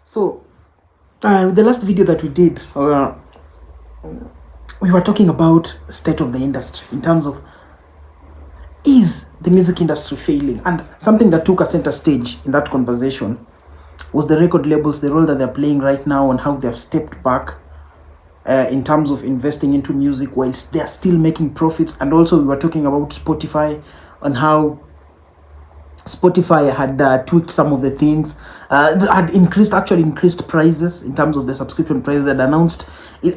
So, the last video that we did, we were talking about state of the industry in terms of, is the music industry failing? And something that took a center stage in that conversation was the record labels, the role that they're playing right now, and how they've stepped back in terms of investing into music whilst they're still making profits. And also we were talking about Spotify and how Spotify had tweaked some of the things, had increased prices in terms of the subscription prices that announced.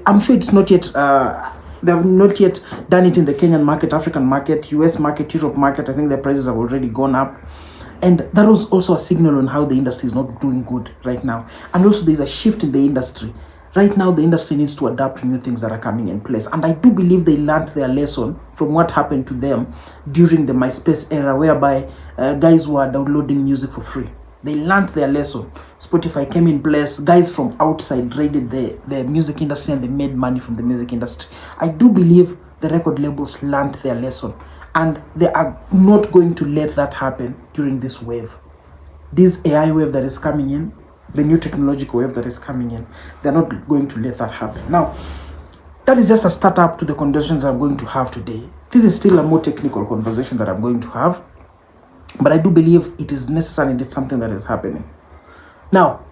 I'm sure it's not yet, they have not yet done it in the Kenyan market, African market, US market, Europe market. I think the prices have already gone up. And that was also a signal on how the industry is not doing good right now. And also there's a shift in the industry. Right now, the industry needs to adapt to new things that are coming in place. And I do believe they learned their lesson from what happened to them during the MySpace era, whereby guys were downloading music for free. They learned their lesson. Spotify came in place. Guys from outside raided the music industry and they made money from the music industry. I do believe the record labels learned their lesson. And they are not going to let that happen during this wave. This AI wave that is coming in, the new technological wave that is coming in, they're not going to let that happen. Now, that is just a startup to the conversations I'm going to have today. This is still a more technical conversation that I'm going to have, but I do believe it is necessary and it's something that is happening. Now,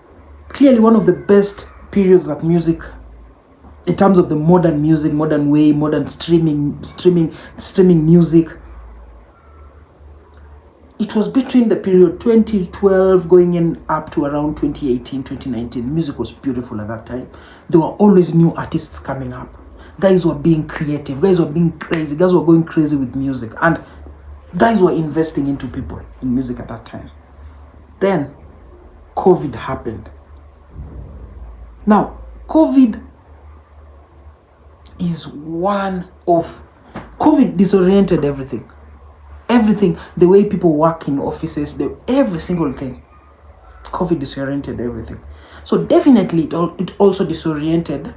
clearly one of the best periods that music, in terms of the modern music, modern way, modern streaming music, it was between the period 2012 going in up to around 2018, 2019. Music was beautiful at that time. There were always new artists coming up. Guys were being creative. Guys were being crazy. Guys were going crazy with music. And guys were investing into people in music at that time. Then COVID happened. Now, COVID disoriented everything. Everything, the way people work in offices, every single thing. COVID disoriented everything. So definitely it also disoriented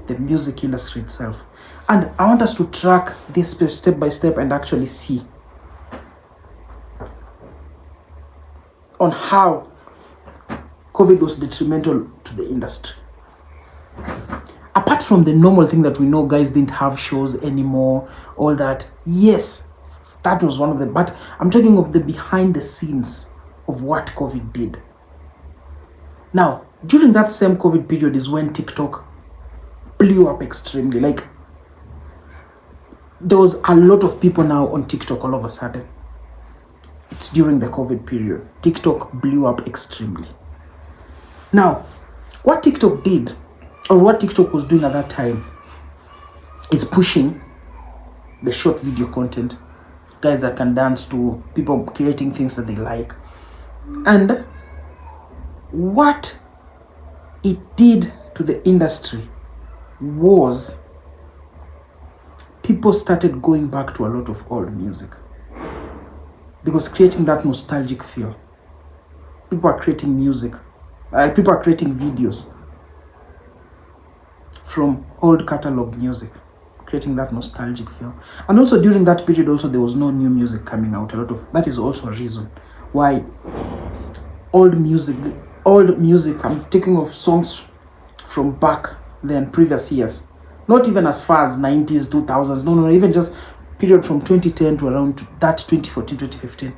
the music industry itself. And I want us to track this step by step and actually see on how COVID was detrimental to the industry. Apart from the normal thing that we know, guys didn't have shows anymore, all that. Yes, that was one of them. But I'm talking of the behind the scenes of what COVID did. Now, during that same COVID period is when TikTok blew up extremely. Like, there was a lot of people now on TikTok all of a sudden. It's during the COVID period. TikTok blew up extremely. Now, what TikTok did, or what TikTok was doing at that time, is pushing the short video content. Guys that can dance to, people creating things that they like. And what it did to the industry was people started going back to a lot of old music. Because creating that nostalgic feel. People are creating music. People are creating videos from old catalog music, creating that nostalgic feel. And also during that period also there was no new music coming out. That is also a reason why old music, I'm taking of songs from back then, previous years, not even as far as 90s, 2000s, no, even just period from 2010 to around that 2014, 2015.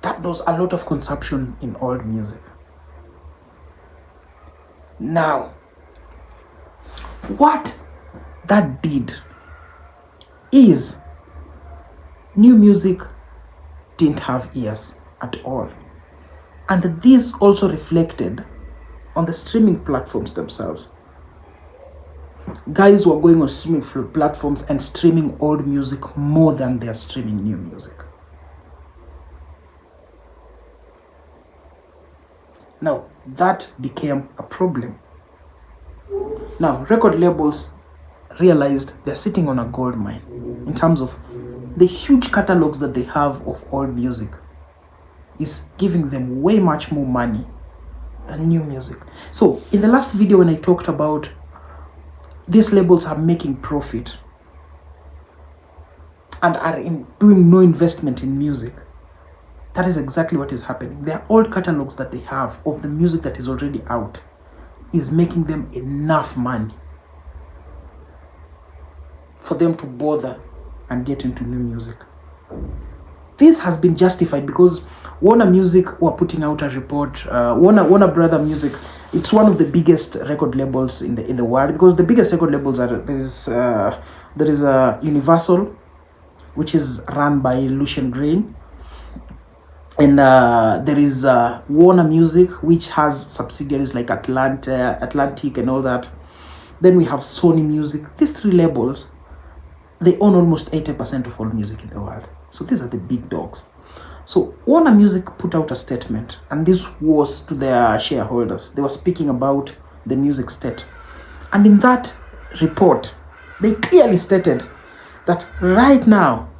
That was a lot of consumption in old music. Now, what that did is new music didn't have ears at all. And this also reflected on the streaming platforms themselves. Guys were going on streaming platforms and streaming old music more than they're streaming new music. Now, that became a problem. Now, record labels realized they're sitting on a gold mine in terms of the huge catalogs that they have of old music is giving them way much more money than new music. So, in the last video when I talked about these labels are making profit and are doing no investment in music, That is exactly what is happening. Their old catalogs that they have of the music that is already out is making them enough money for them to bother and get into new music. This has been justified because Warner Music were putting out a report. Warner Brother Music, it's one of the biggest record labels in the world, because the biggest record labels are there is Universal, which is run by Lucian Grain, and there is Warner Music, which has subsidiaries like Atlantic and all that. Then we have Sony Music. These three labels, they own almost 80% of all music in the world. So these are the big dogs. So Warner Music put out a statement, and this was to their shareholders. They were speaking about the music state. And in that report, they clearly stated that right now,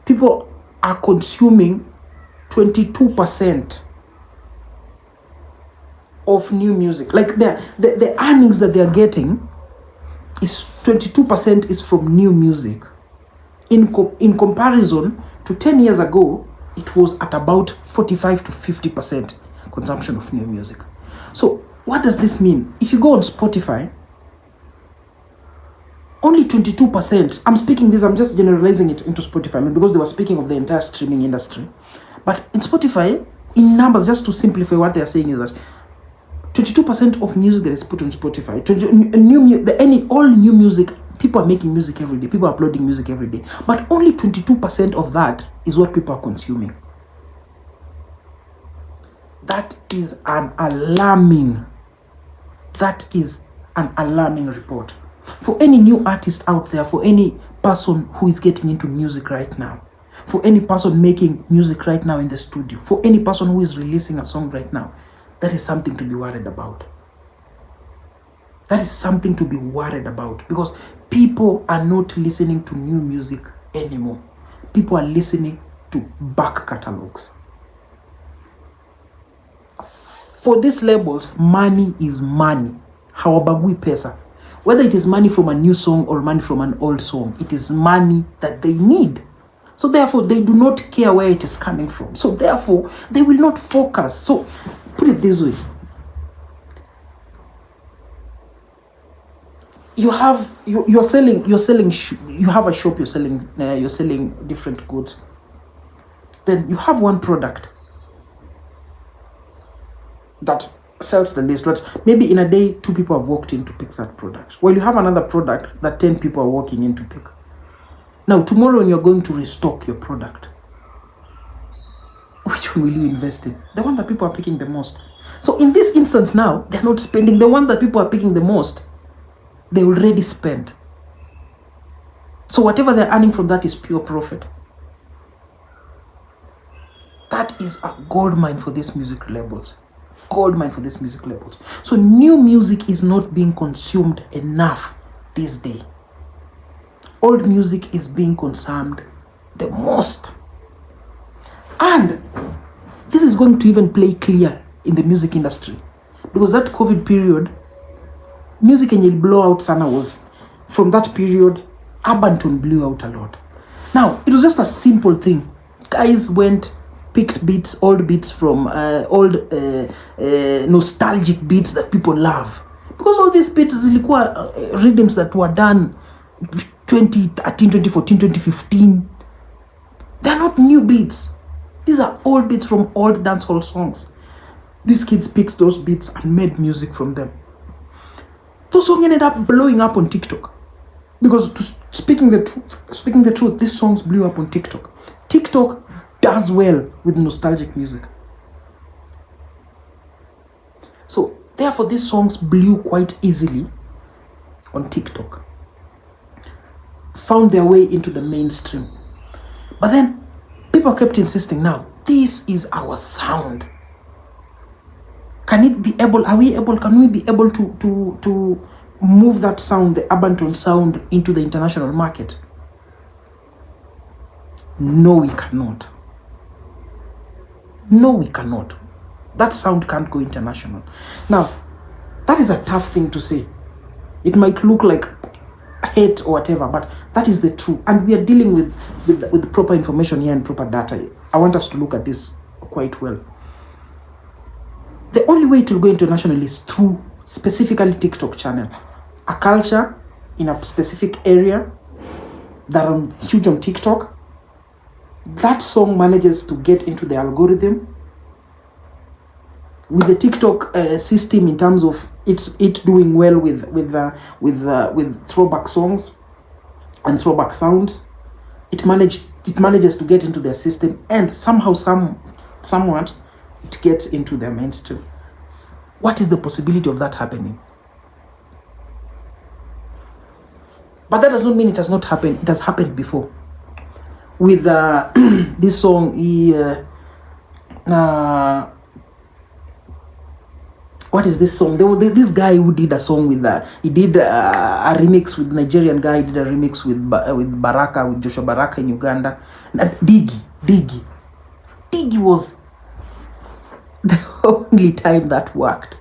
people are consuming 22% of new music. Like the earnings that they are getting is 22% is from new music. In comparison to 10 years ago, it was at about 45 to 50% consumption of new music. So what does this mean? If you go on Spotify, only 22%, I'm just generalizing it into Spotify because they were speaking of the entire streaming industry. But in Spotify, in numbers, just to simplify what they are saying is that 22% of music that is put on Spotify, all new music, people are making music every day, people are uploading music every day, but only 22% of that is what people are consuming. That is an alarming report. For any new artist out there, for any person who is getting into music right now, for any person making music right now in the studio, for any person who is releasing a song right now, that is something to be worried about. That is something to be worried about, because people are not listening to new music anymore. People are listening to back catalogs. For these labels, money is money. Hawabagui pesa. Whether it is money from a new song or money from an old song, it is money that they need. So therefore, they do not care where it is coming from. So therefore, they will not focus. So put it this way. You have a shop, you're selling different goods. Then you have one product that sells the list, that maybe in a day 2 people have walked in to pick that product. Well, you have another product that 10 people are walking in to pick. Now tomorrow when you're going to restock your product, which one will you invest in? The one that people are picking the most. So in this instance now, they're not spending. The one that people are picking the most, they already spent. So whatever they're earning from that is pure profit. That is a gold mine for these music labels. Gold mine for these music labels. So new music is not being consumed enough this day. Old music is being consumed the most. And this is going to even play clear in the music industry, because that COVID period, music will blow out sana was from that period. Arbantone blew out a lot. Now it was just a simple thing. Guys went, picked beats, old beats from old nostalgic beats that people love, because all these beats zilikuwa rhythms that were done 2013, 2014, 2015. They're not new beats. These are old beats from old dancehall songs. These kids picked those beats and made music from them. Those songs ended up blowing up on TikTok. Because speaking the truth, these songs blew up on TikTok. TikTok does well with nostalgic music. So therefore these songs blew quite easily on TikTok. Found their way into the mainstream. But then people kept insisting, now, this is our sound. Can we be able to move that sound, the Arbantone sound, into the international market? No, we cannot. No, we cannot. That sound can't go international. Now, that is a tough thing to say. It might look like a hate or whatever, but that is the truth. And we are dealing with proper information here and proper data. I want us to look at this quite well. The only way to go international is through specifically TikTok channel. A culture in a specific area that are huge on TikTok, that song manages to get into the algorithm with the TikTok system in terms of it doing well with throwback songs and throwback sounds. It manages to get into their system, and somehow somewhat it gets into their mainstream. What is the possibility of that happening? But that does not mean it has not happened. It has happened before. With this song, what is this song? This guy who did a song with he did a remix with Nigerian guy. He did a remix with Baraka, with Joshua Baraka in Uganda. Diggy was the only time that worked,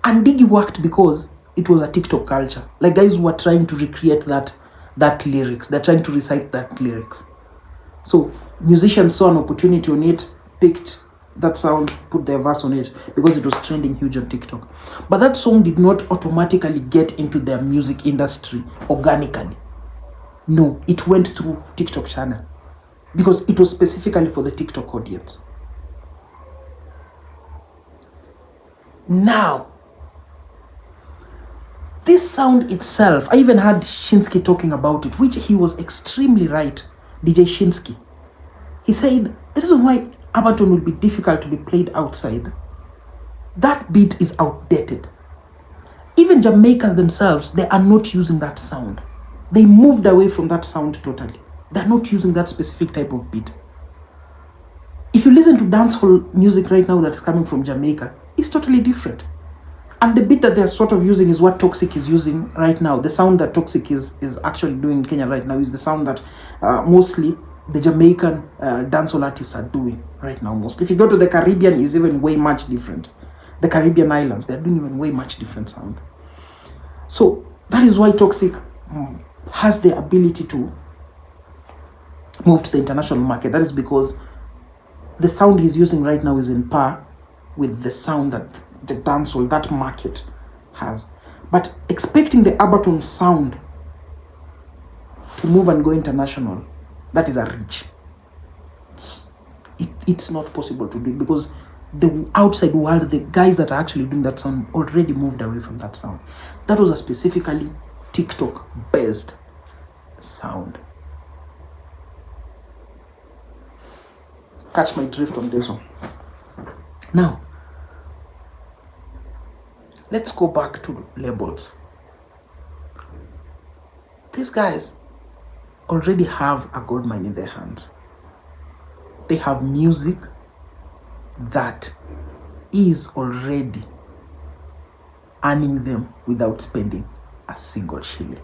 and Diggy worked because it was a TikTok culture. Like guys who were trying to recreate that lyrics. They're trying to recite that lyrics. So musicians saw an opportunity on it, picked that sound, put their verse on it because it was trending huge on TikTok. But that song did not automatically get into their music industry organically. No, it went through TikTok channel because it was specifically for the TikTok audience. Now, this sound itself, I even heard Shinsky talking about it, which he was extremely right. DJ Shinsky. He said the reason why Arbantone will be difficult to be played outside, that beat is outdated. Even Jamaicans themselves, they are not using that sound. They moved away from that sound totally. They're not using that specific type of beat. If you listen to dancehall music right now that's coming from Jamaica, it's totally different. And the beat that they're sort of using is what Toxic is using right now. The sound that Toxic is actually doing in Kenya right now is the sound that mostly the Jamaican dancehall artists are doing right now mostly. If you go to the Caribbean, it's even way much different. The Caribbean islands, they're doing even way much different sound. So that is why Toxic has the ability to move to the international market. That is because the sound he's using right now is in par with the sound that the dancehall, that market has. But expecting the Arbantone sound to move and go international, that is a reach. It's not possible to do it because the outside world, the guys that are actually doing that sound already moved away from that sound. That was a specifically TikTok-based sound. Catch my drift on this one. Now, let's go back to labels. These guys already have a gold mine in their hands. They have music that is already earning them without spending a single shilling.